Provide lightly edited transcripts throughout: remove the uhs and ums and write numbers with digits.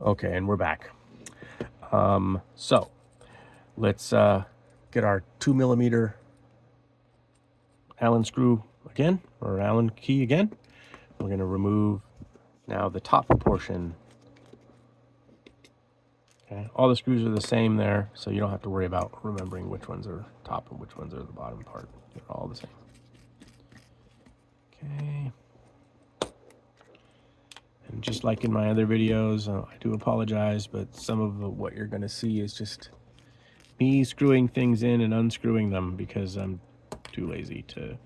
Okay, and we're back. So let's get our 2mm Allen screw again, or Allen key again. We're going to remove now the top portion. Okay, all the screws are the same there, so you don't have to worry about remembering which ones are top and which ones are the bottom part. They're all the same. Okay. And just like in my other videos, I do apologize, but some of what you're going to see is just me screwing things in and unscrewing them because I'm too lazy to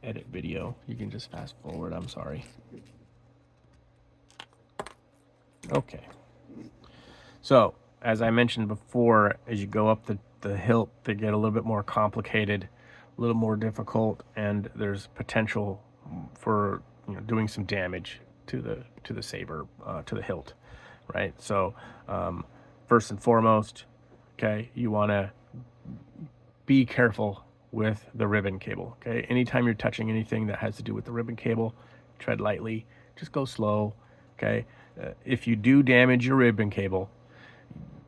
edit video. You can just fast forward, I'm sorry. Okay. So, as I mentioned before, as you go up the hilt, they get a little bit more complicated, a little more difficult, and there's potential for doing some damage to the saber, to the hilt, right? So, first and foremost, okay, you want to be careful with the ribbon cable. Okay, anytime you're touching anything that has to do with the ribbon cable, tread lightly, just go slow. Okay, if you do damage your ribbon cable,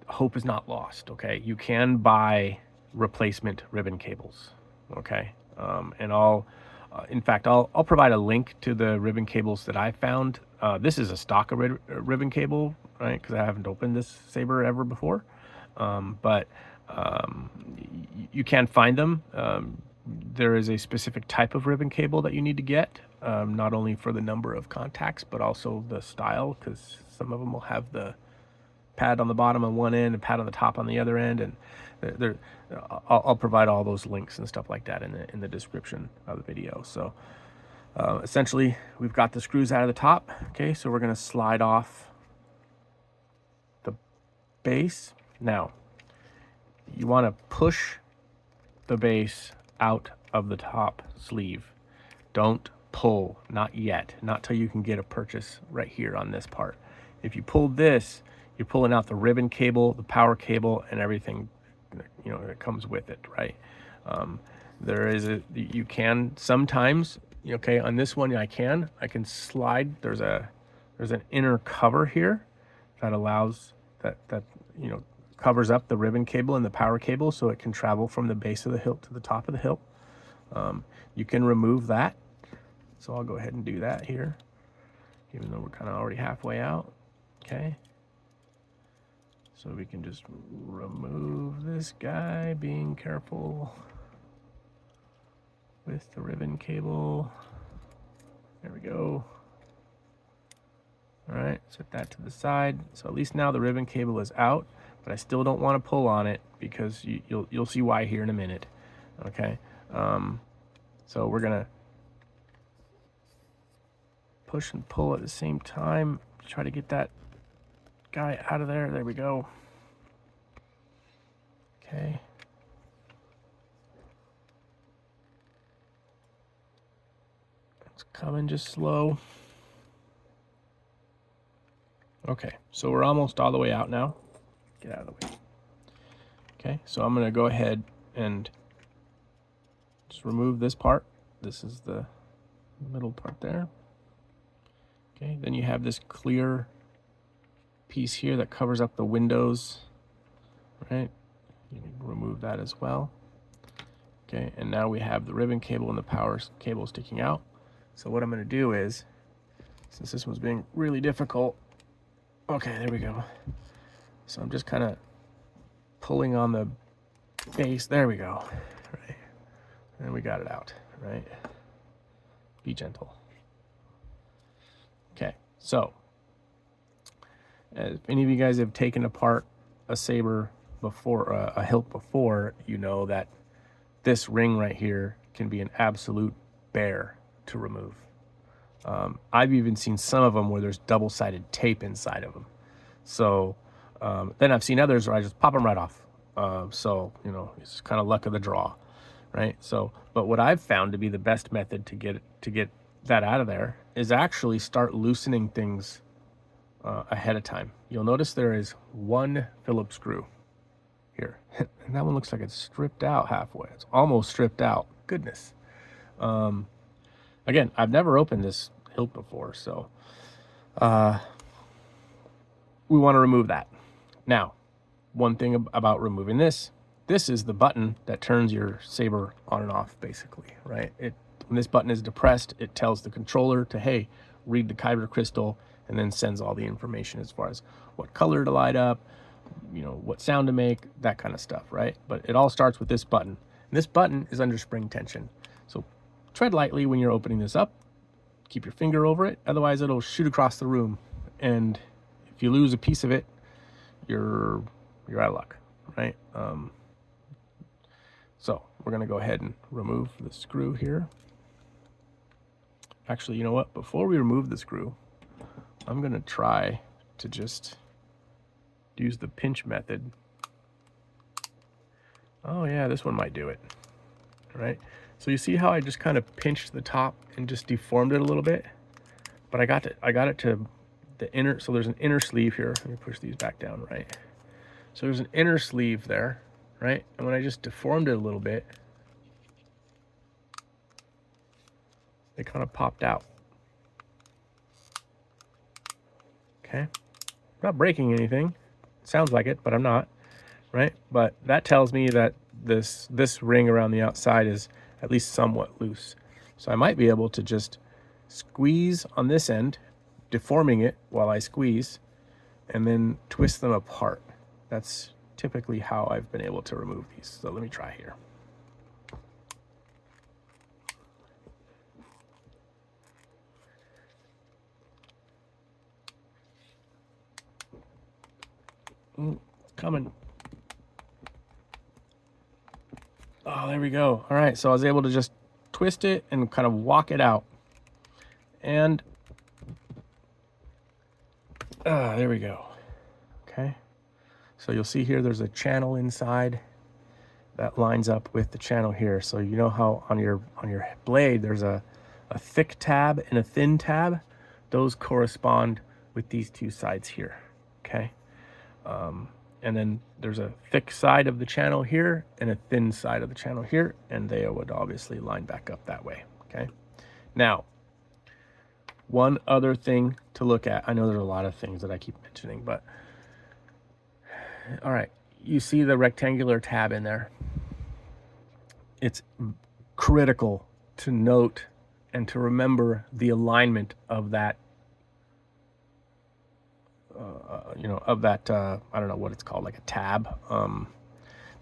hope is not lost. Okay, you can buy replacement ribbon cables. Okay, and in fact, I'll provide a link to the ribbon cables that I found. This is a stock ribbon cable, right? Because I haven't opened this saber ever before, but you can find them. There is a specific type of ribbon cable that you need to get, not only for the number of contacts, but also the style, because some of them will have the pad on the bottom on one end and pad on the top on the other end, and I'll provide all those links and stuff like that in the description of the video. So essentially, we've got the screws out of the top. Okay, so we're going to slide off the base. Now, you want to push the base out of the top sleeve. Don't pull, not yet, not till you can get a purchase right here on this part. If you pull this, you're pulling out the ribbon cable, the power cable, and everything that comes with it, right? You can sometimes, okay, on this one I can slide. There's an inner cover here that allows that covers up the ribbon cable and the power cable, so it can travel from the base of the hilt to the top of the hilt. You can remove that, so I'll go ahead and do that here, even though we're kind of already halfway out. Okay, so we can just remove this guy, being careful with the ribbon cable. There we go. All right, set that to the side. So at least now the ribbon cable is out, but I still don't want to pull on it because you'll see why here in a minute. Okay, so we're gonna push and pull at the same time to try to get that guy out of there. There we go. Okay. It's coming just slow. Okay, so we're almost all the way out now. Get out of the way. Okay, so I'm going to go ahead and just remove this part. This is the middle part there. Okay, then you have this clear piece here that covers up the windows, right? You can remove that as well. Okay, and now we have the ribbon cable and the power cable sticking out. So what I'm going to do is, since this one's being really difficult, okay, there we go. So I'm just kind of pulling on the base. There we go. Right. And we got it out, right? Be gentle. Okay, so if any of you guys have taken apart a saber before, a hilt before, you know that this ring right here can be an absolute bear to remove. I've even seen some of them where there's double-sided tape inside of them. So then I've seen others where I just pop them right off. So it's kind of luck of the draw, right? So, but what I've found to be the best method to get that out of there is actually start loosening things ahead of time. You'll notice there is one Phillips screw here, and that one looks like it's stripped out halfway. It's almost stripped out. Goodness. Again, I've never opened this hilt before, so we want to remove that. Now, one thing about removing this is the button that turns your saber on and off, basically, right? When this button is depressed, it tells the controller to, hey, read the kyber crystal, and then sends all the information as far as what color to light up, you know, what sound to make, that kind of stuff, right? But it all starts with this button. And this button is under spring tension. So tread lightly when you're opening this up. Keep your finger over it, otherwise it'll shoot across the room. And if you lose a piece of it, you're out of luck, right? So we're gonna go ahead and remove the screw here. Actually, you know what? Before we remove the screw, I'm gonna try to just use the pinch method. Oh yeah, this one might do it, right? So you see how I just kind of pinched the top and just deformed it a little bit? But I got it to the inner, so there's an inner sleeve here. Let me push these back down, right? So there's an inner sleeve there, right? And when I just deformed it a little bit, it kind of popped out. Okay, I'm not breaking anything. It sounds like it, but I'm not, right? But that tells me that this ring around the outside is at least somewhat loose. So I might be able to just squeeze on this end, deforming it while I squeeze, and then twist them apart. That's typically how I've been able to remove these. So let me try here. Coming. Oh, there we go. All right, so I was able to just twist it and kind of walk it out. And there we go. Okay. So you'll see here there's a channel inside that lines up with the channel here. So you know how on your blade there's a thick tab and a thin tab. Those correspond with these two sides here. Okay. And then there's a thick side of the channel here and a thin side of the channel here, and they would obviously line back up that way. Okay. Now, one other thing to look at. I know there's a lot of things that I keep mentioning, but all right, you see the rectangular tab in there. It's critical to note and to remember the alignment of that, you know, of that, I don't know what it's called, like a tab.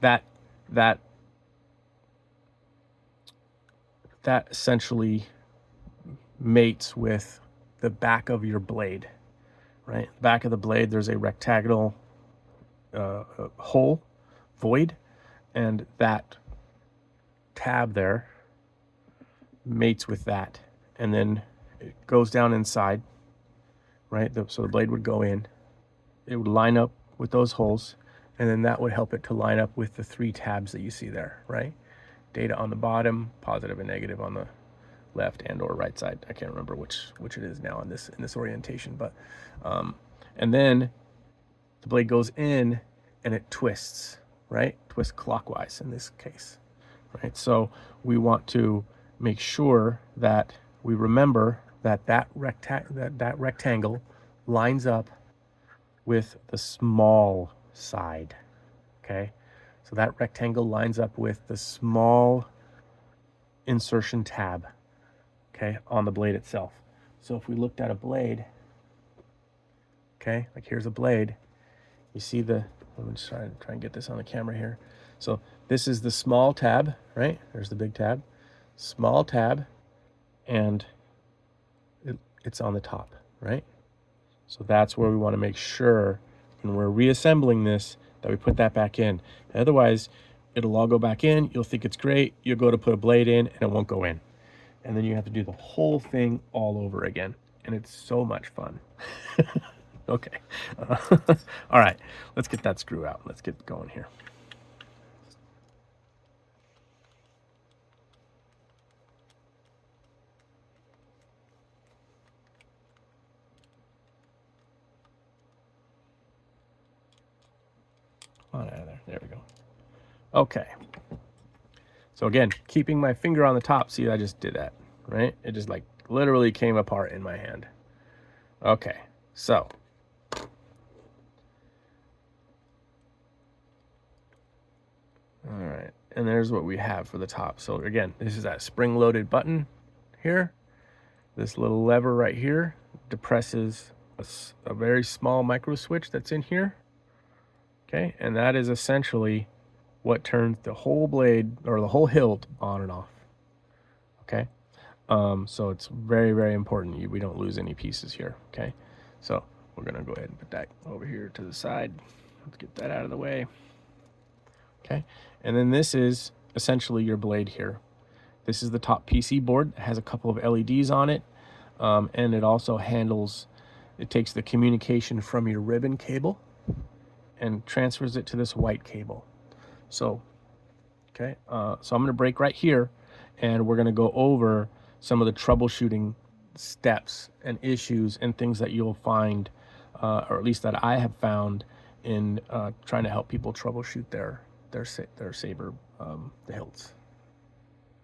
That essentially mates with the back of your blade, right? Back of the blade, there's a rectangle hole, void, and that tab there mates with that, and then it goes down inside, right? So the blade would go in, it would line up with those holes, and then that would help it to line up with the three tabs that you see there, right? Data on the bottom, positive and negative on the left and or right side. I can't remember which it is now in this orientation, but and then the blade goes in and it twists, right? Twists clockwise in this case, right? So we want to make sure that we remember that that rectangle lines up with the small side, okay? So that rectangle lines up with the small insertion tab, okay, on the blade itself. So if we looked at a blade, okay, like here's a blade, you see the, let me just try and get this on the camera here. So this is the small tab, right? There's the big tab, small tab, and it's on the top, right? So that's where we want to make sure when we're reassembling this that we put that back in. Otherwise, it'll all go back in, you'll think it's great, you'll go to put a blade in and it won't go in. And then you have to do the whole thing all over again. And it's so much fun. Okay. All right, let's get that screw out. Let's get going here. Come on out of there. There we go. Okay. So again, keeping my finger on the top, see, I just did that, right? It just like literally came apart in my hand. Okay, so and there's what we have for the top. So again, this is that spring-loaded button here. This little lever right here depresses a very small micro switch that's in here. Okay, and that is essentially what turns the whole blade or the whole hilt on and off. Okay, so it's very, very important we don't lose any pieces here. Okay, so we're gonna go ahead and put that over here to the side. Let's get that out of the way. Okay, and then this is essentially your blade here. This is the top PC board. It has a couple of LEDs on it, and it also handles, it takes the communication from your ribbon cable and transfers it to this white cable. So, okay, so I'm gonna break right here, and we're gonna go over some of the troubleshooting steps and issues and things that you'll find, or at least that I have found in trying to help people troubleshoot their saber, the hilts.